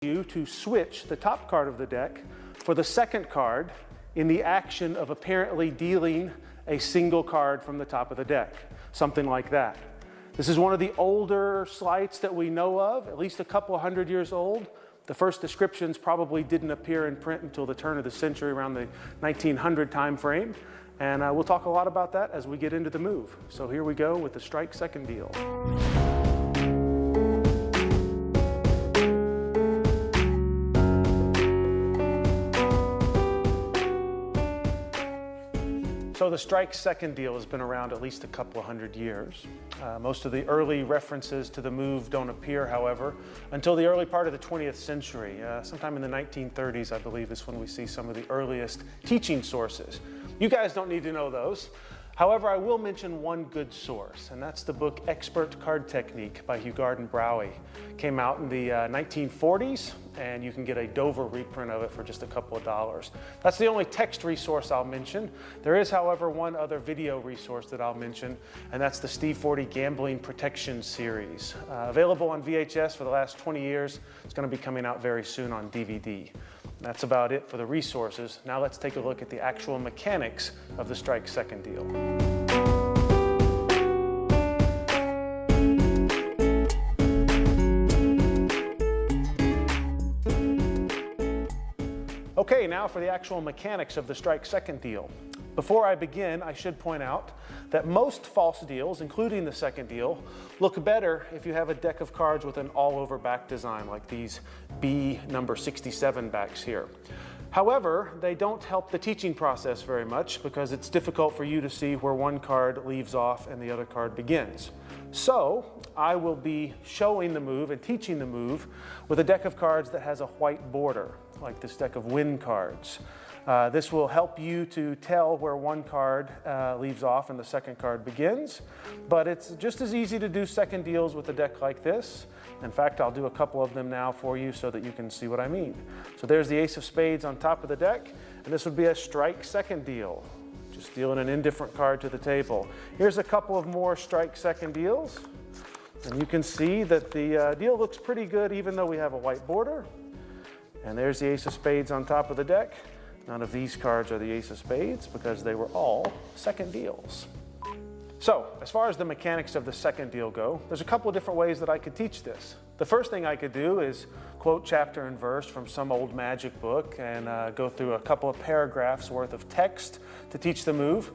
you to switch the top card of the deck for the second card in the action of apparently dealing a single card from the top of the deck, something like that. This is one of the older sleights that we know of, at least a couple hundred years old. The first descriptions probably didn't appear in print until the turn of the century, around the 1900 time frame. And we'll talk a lot about that as we get into the move. So here we go with the strike second deal. So the strike second deal has been around at least a couple of hundred years. Most of the early references to the move don't appear, however, until the early part of the 20th century. Sometime in the 1930s, I believe, is when we see some of the earliest teaching sources. You guys don't need to know those. However, I will mention one good source, and that's the book Expert Card Technique by Hugard and Browie. Came out in the 1940s, and you can get a Dover reprint of it for just a couple of dollars. That's the only text resource I'll mention. There is, however, one other video resource that I'll mention, and that's the Steve Forte Gambling Protection Series. Available on VHS for the last 20 years. It's going to be coming out very soon on DVD. That's about it for the resources. Now let's take a look at the actual mechanics of the strike second deal. Okay, now for the actual mechanics of the strike second deal. Before I begin, I should point out that most false deals, including the second deal, look better if you have a deck of cards with an all-over back design like these B number 67 backs here. However, they don't help the teaching process very much because it's difficult for you to see where one card leaves off and the other card begins. So I will be showing the move and teaching the move with a deck of cards that has a white border, like this deck of win cards. This will help you to tell where one card leaves off and the second card begins, but it's just as easy to do second deals with a deck like this. In fact, I'll do a couple of them now for you so that you can see what I mean. So there's the ace of spades on top of the deck, and this would be a strike second deal, just dealing an indifferent card to the table. Here's a couple of more strike second deals, and you can see that the deal looks pretty good even though we have a white border. And there's the ace of spades on top of the deck. None of these cards are the ace of spades because they were all second deals. So, as far as the mechanics of the second deal go, there's a couple of different ways that I could teach this. The first thing I could do is quote chapter and verse from some old magic book and go through a couple of paragraphs worth of text to teach the move.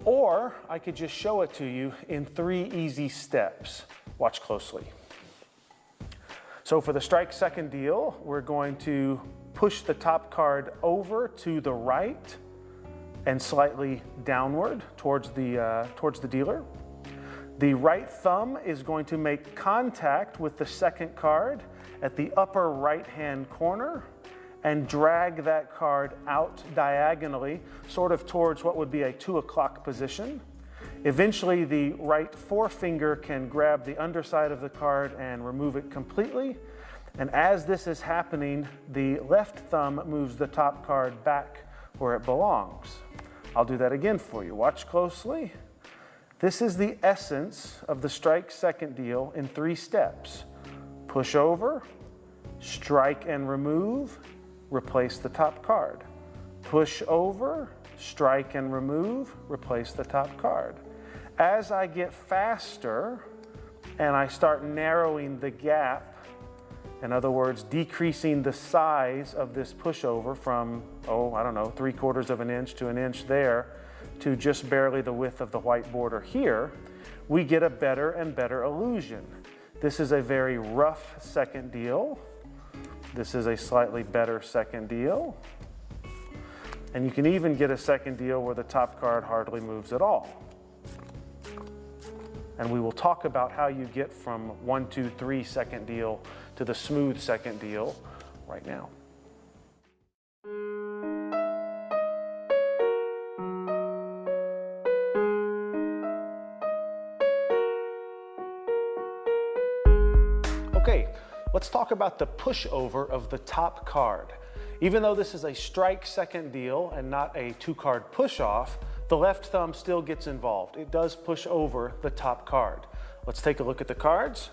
Or I could just show it to you in 3 easy steps. Watch closely. So for the strike second deal, we're going to push the top card over to the right and slightly downward towards the dealer. The right thumb is going to make contact with the second card at the upper right-hand corner and drag that card out diagonally, sort of towards what would be a 2 o'clock position. Eventually, the right forefinger can grab the underside of the card and remove it completely. And as this is happening, the left thumb moves the top card back where it belongs. I'll do that again for you. Watch closely. This is the essence of the strike second deal in 3 steps. Push over, strike and remove, replace the top card. Push over, strike and remove, replace the top card. As I get faster and I start narrowing the gap, in other words, decreasing the size of this pushover from, I don't know, 3/4 of an inch to an inch there to just barely the width of the white border here, we get a better and better illusion. This is a very rough second deal. This is a slightly better second deal. And you can even get a second deal where the top card hardly moves at all. And we will talk about how you get from 1, 2, 3 second deal to the smooth second deal right now. Okay, let's talk about the pushover of the top card. Even though this is a strike second deal and not a 2-card push-off, the left thumb still gets involved. It does push over the top card. Let's take a look at the cards.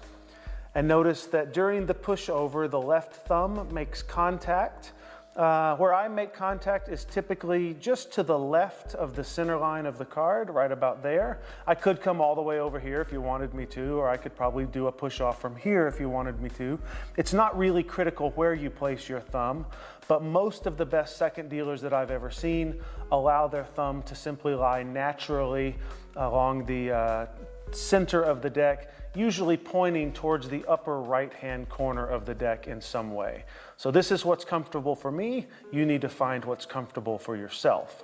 And notice that during the pushover, the left thumb makes contact. Where I make contact is typically just to the left of the center line of the card, right about there. I could come all the way over here if you wanted me to, or I could probably do a push off from here if you wanted me to. It's not really critical where you place your thumb, but most of the best second dealers that I've ever seen allow their thumb to simply lie naturally along the center of the deck, usually pointing towards the upper right-hand corner of the deck in some way. So this is what's comfortable for me. You need to find what's comfortable for yourself.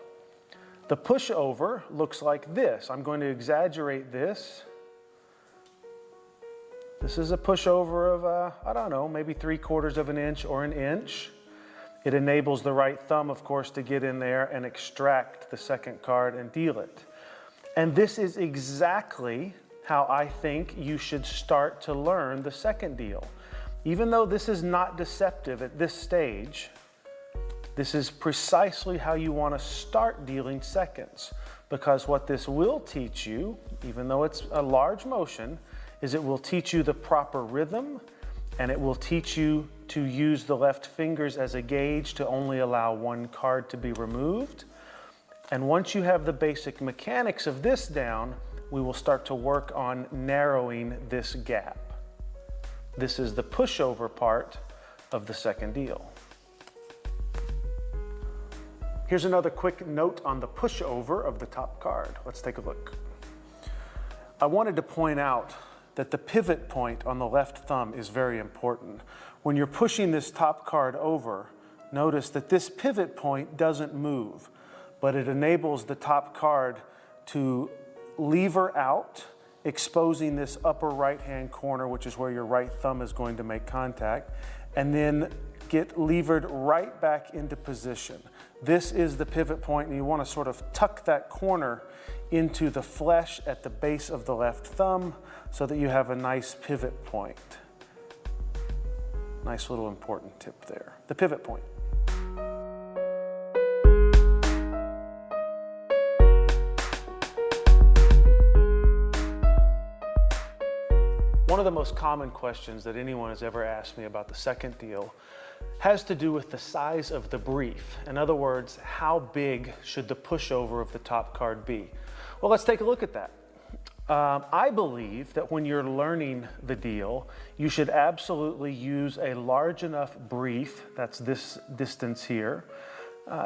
The pushover looks like this. I'm going to exaggerate this. This is a pushover of, I don't know, maybe 3/4 of an inch or an inch. It enables the right thumb, of course, to get in there and extract the second card and deal it. And this is exactly how I think you should start to learn the second deal. Even though this is not deceptive at this stage, this is precisely how you want to start dealing seconds. Because what this will teach you, even though it's a large motion, is it will teach you the proper rhythm, and it will teach you to use the left fingers as a gauge to only allow one card to be removed. And once you have the basic mechanics of this down, we will start to work on narrowing this gap. This is the pushover part of the second deal. Here's another quick note on the pushover of the top card. Let's take a look. I wanted to point out that the pivot point on the left thumb is very important. When you're pushing this top card over, notice that this pivot point doesn't move, but it enables the top card to lever out, exposing this upper right-hand corner, which is where your right thumb is going to make contact, and then get levered right back into position. This is the pivot point, and you want to sort of tuck that corner into the flesh at the base of the left thumb so that you have a nice pivot point. Nice little important tip there. The pivot point. One of the most common questions that anyone has ever asked me about the second deal has to do with the size of the brief. In other words, how big should the pushover of the top card be? Well, let's take a look at that. I believe that when you're learning the deal, you should absolutely use a large enough brief, that's this distance here,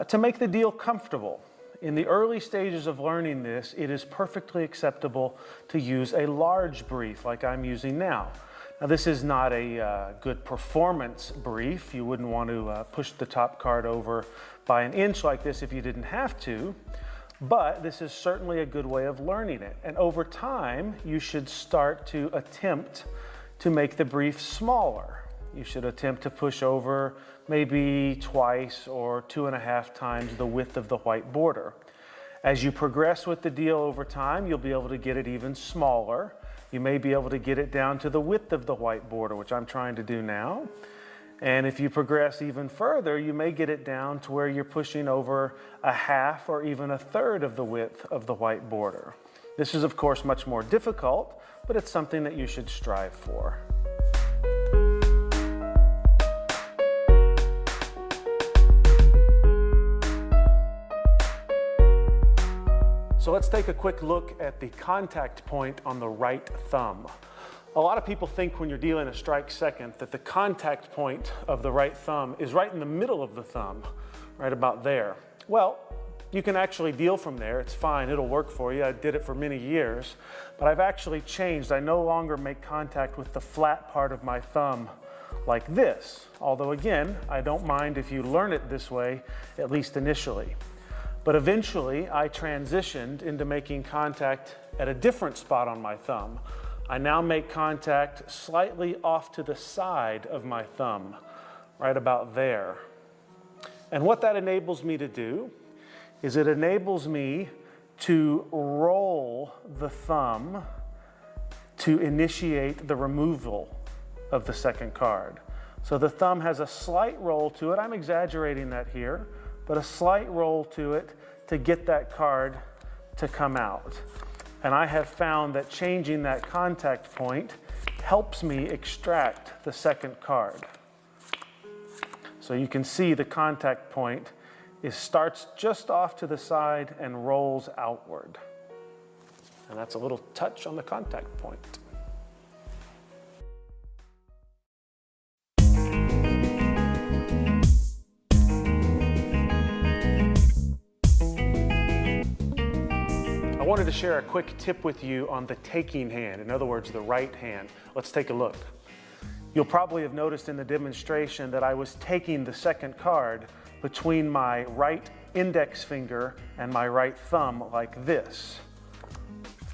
to make the deal comfortable. In the early stages of learning this, it is perfectly acceptable to use a large brief like I'm using now. Now, this is not a good performance brief. You wouldn't want to push the top card over by an inch like this if you didn't have to, but this is certainly a good way of learning it. And over time, you should start to attempt to make the brief smaller. You should attempt to push over maybe twice or 2.5 times the width of the white border. As you progress with the deal over time, you'll be able to get it even smaller. You may be able to get it down to the width of the white border, which I'm trying to do now. And if you progress even further, you may get it down to where you're pushing over 1/2 or even 1/3 of the width of the white border. This is, of course, much more difficult, but it's something that you should strive for. So let's take a quick look at the contact point on the right thumb. A lot of people think when you're dealing a strike second that the contact point of the right thumb is right in the middle of the thumb, right about there. Well, you can actually deal from there. It's fine, it'll work for you. I did it for many years, but I've actually changed. I no longer make contact with the flat part of my thumb like this. Although again, I don't mind if you learn it this way, at least initially. But eventually, I transitioned into making contact at a different spot on my thumb. I now make contact slightly off to the side of my thumb, right about there. And what that enables me to do is it enables me to roll the thumb to initiate the removal of the second card. So the thumb has a slight roll to it. I'm exaggerating that here, but a slight roll to it to get that card to come out. And I have found that changing that contact point helps me extract the second card. So you can see the contact point starts just off to the side and rolls outward. And that's a little touch on the contact point. I wanted to share a quick tip with you on the taking hand, in other words, the right hand. Let's take a look. You'll probably have noticed in the demonstration that I was taking the second card between my right index finger and my right thumb like this.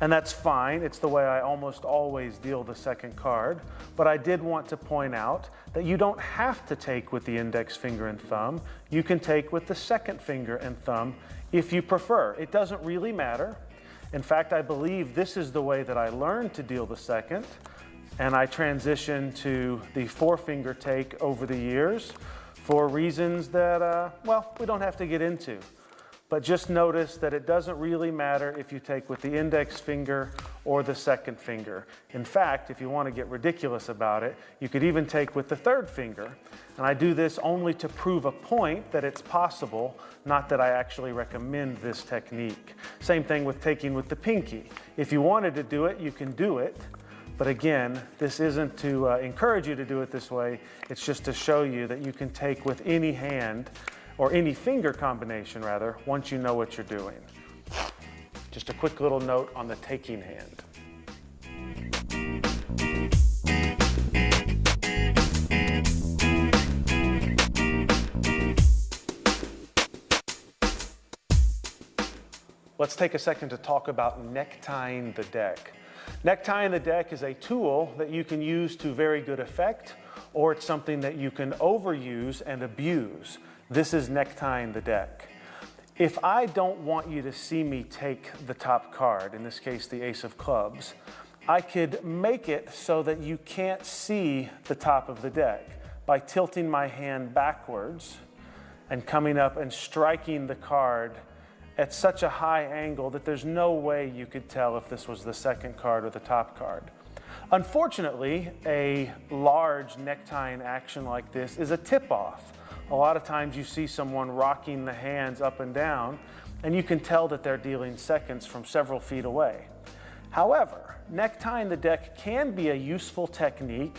And that's fine, it's the way I almost always deal the second card, but I did want to point out that you don't have to take with the index finger and thumb. You can take with the second finger and thumb if you prefer. It doesn't really matter. In fact, I believe this is the way that I learned to deal the second, and I transitioned to the four-finger take over the years for reasons that, well, we don't have to get into. But just notice that it doesn't really matter if you take with the index finger or the second finger. In fact, if you want to get ridiculous about it, you could even take with the third finger. And I do this only to prove a point that it's possible, not that I actually recommend this technique. Same thing with taking with the pinky. If you wanted to do it, you can do it. But again, this isn't to encourage you to do it this way. It's just to show you that you can take with any hand, or any finger combination rather, once you know what you're doing. Just a quick little note on the taking hand. Let's take a second to talk about necktying the deck. Necktying the deck is a tool that you can use to very good effect, or it's something that you can overuse and abuse. This is necktying the deck. If I don't want you to see me take the top card, in this case the ace of clubs, I could make it so that you can't see the top of the deck by tilting my hand backwards and coming up and striking the card at such a high angle that there's no way you could tell if this was the second card or the top card. Unfortunately, a large necktying action like this is a tip-off. A lot of times you see someone rocking the hands up and down, and you can tell that they're dealing seconds from several feet away. However, necktying the deck can be a useful technique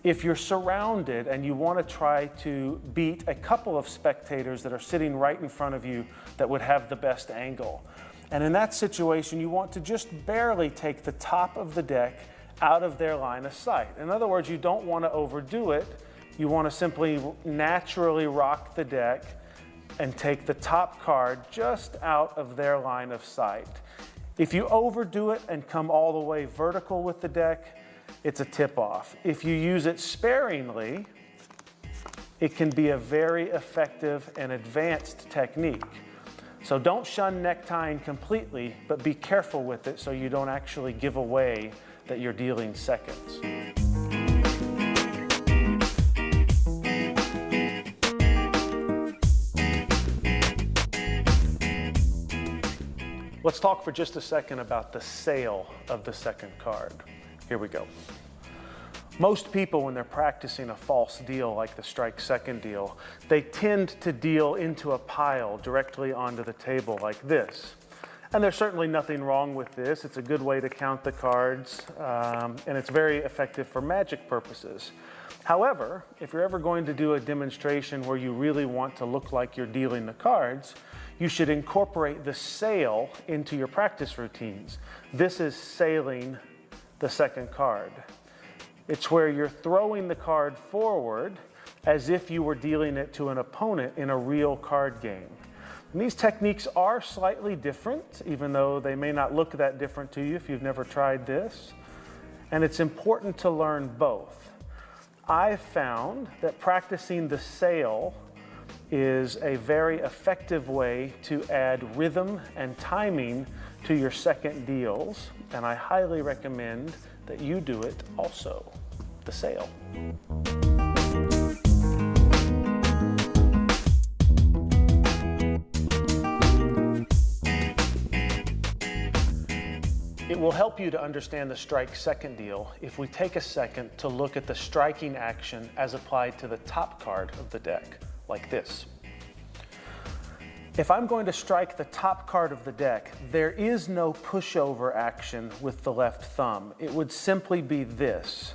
if you're surrounded and you want to try to beat a couple of spectators that are sitting right in front of you that would have the best angle. And in that situation, you want to just barely take the top of the deck out of their line of sight. In other words, you don't want to overdo it. You want to simply naturally rock the deck and take the top card just out of their line of sight. If you overdo it and come all the way vertical with the deck, it's a tip-off. If you use it sparingly, it can be a very effective and advanced technique. So don't shun necktying completely, but be careful with it so you don't actually give away that you're dealing seconds. Let's talk for just a second about the sale of the second card. Here we go. Most people, when they're practicing a false deal like the strike second deal, they tend to deal into a pile directly onto the table like this. And there's certainly nothing wrong with this. It's a good way to count the cards, and it's very effective for magic purposes. However, if you're ever going to do a demonstration where you really want to look like you're dealing the cards, you should incorporate the sale into your practice routines. This is sailing the second card. It's where you're throwing the card forward as if you were dealing it to an opponent in a real card game. And these techniques are slightly different, even though they may not look that different to you if you've never tried this. And it's important to learn both. I've found that practicing the sail is a very effective way to add rhythm and timing to your second deals, and I highly recommend that you do it also, the sail. It will help you to understand the strike second deal if we take a second to look at the striking action as applied to the top card of the deck, like this. If I'm going to strike the top card of the deck, there is no pushover action with the left thumb. It would simply be this.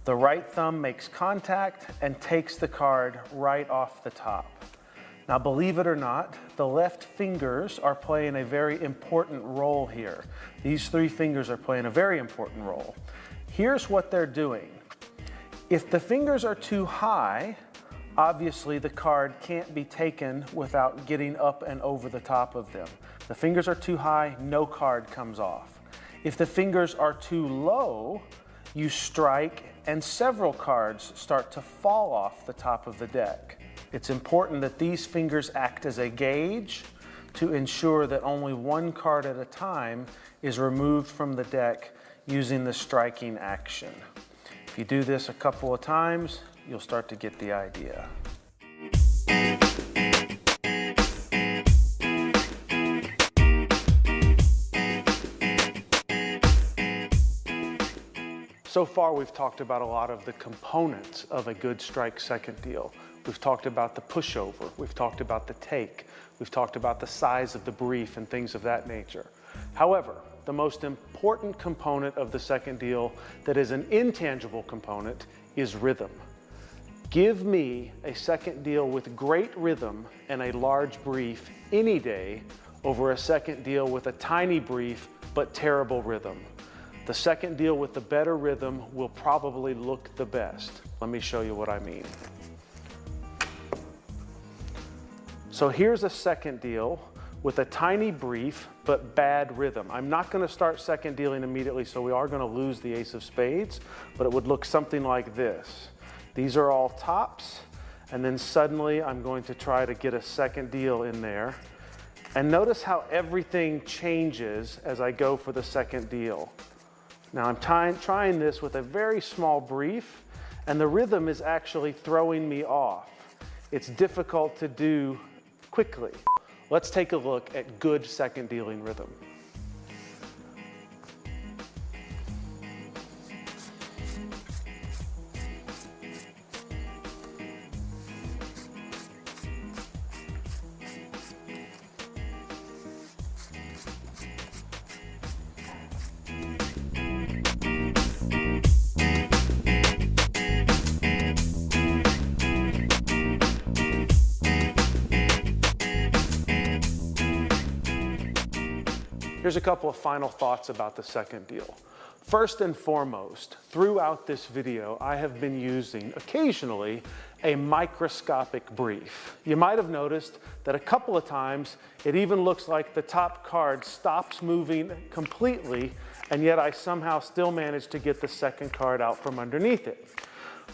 The right thumb makes contact and takes the card right off the top. Now, believe it or not, the left fingers are playing a very important role here. These three fingers are playing a very important role. Here's what they're doing. If the fingers are too high, obviously the card can't be taken without getting up and over the top of them. The fingers are too high, no card comes off. If the fingers are too low, you strike and several cards start to fall off the top of the deck. It's important that these fingers act as a gauge to ensure that only one card at a time is removed from the deck using the striking action. If you do this a couple of times, you'll start to get the idea. So far, we've talked about a lot of the components of a good strike second deal. We've talked about the pushover, we've talked about the take, we've talked about the size of the brief and things of that nature. However, the most important component of the second deal that is an intangible component is rhythm. Give me a second deal with great rhythm and a large brief any day over a second deal with a tiny brief but terrible rhythm. The second deal with the better rhythm will probably look the best. Let me show you what I mean. So here's a second deal with a tiny brief but bad rhythm. I'm not going to start second dealing immediately, so we are going to lose the ace of spades, but it would look something like this. These are all tops, and then suddenly I'm going to try to get a second deal in there. And notice how everything changes as I go for the second deal. Now I'm trying this with a very small brief, and the rhythm is actually throwing me off. It's difficult to do quickly. Let's take a look at good second dealing rhythm. Here's a couple of final thoughts about the second deal. First and foremost, throughout this video, I have been using, occasionally, a microscopic brief. You might have noticed that a couple of times, it even looks like the top card stops moving completely, and yet I somehow still managed to get the second card out from underneath it.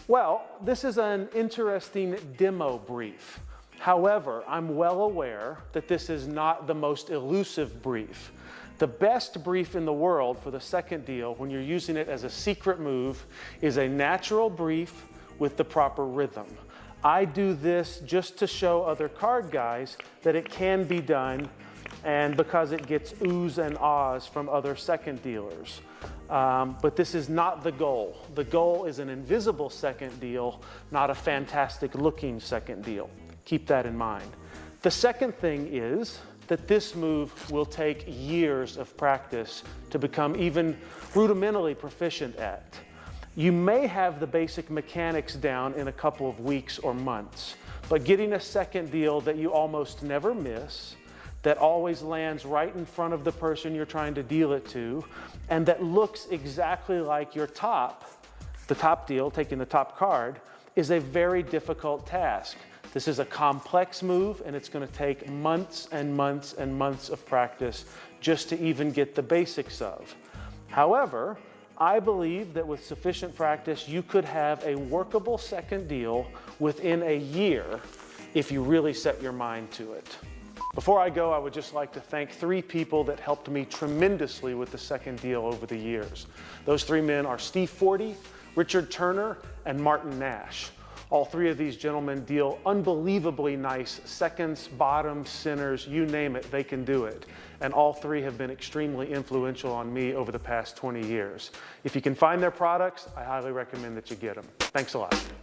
Well, this is an interesting demo brief. However, I'm well aware that this is not the most elusive brief. The best brief in the world for the second deal, when you're using it as a secret move, is a natural brief with the proper rhythm. I do this just to show other card guys that it can be done, and because it gets oohs and ahs from other second dealers. But this is not the goal. The goal is an invisible second deal, not a fantastic looking second deal. Keep that in mind. The second thing is that this move will take years of practice to become even rudimentally proficient at. You may have the basic mechanics down in a couple of weeks or months, but getting a second deal that you almost never miss, that always lands right in front of the person you're trying to deal it to, and that looks exactly like your top, the top deal, taking the top card, is a very difficult task. This is a complex move, and it's going to take months and months and months of practice just to even get the basics of. However, I believe that with sufficient practice, you could have a workable second deal within a year if you really set your mind to it. Before I go, I would just like to thank 3 people that helped me tremendously with the second deal over the years. Those 3 men are Steve Forty, Richard Turner, and Martin Nash. All three of these gentlemen deal unbelievably nice seconds, bottoms, centers, you name it, they can do it. And all three have been extremely influential on me over the past 20 years. If you can find their products, I highly recommend that you get them. Thanks a lot.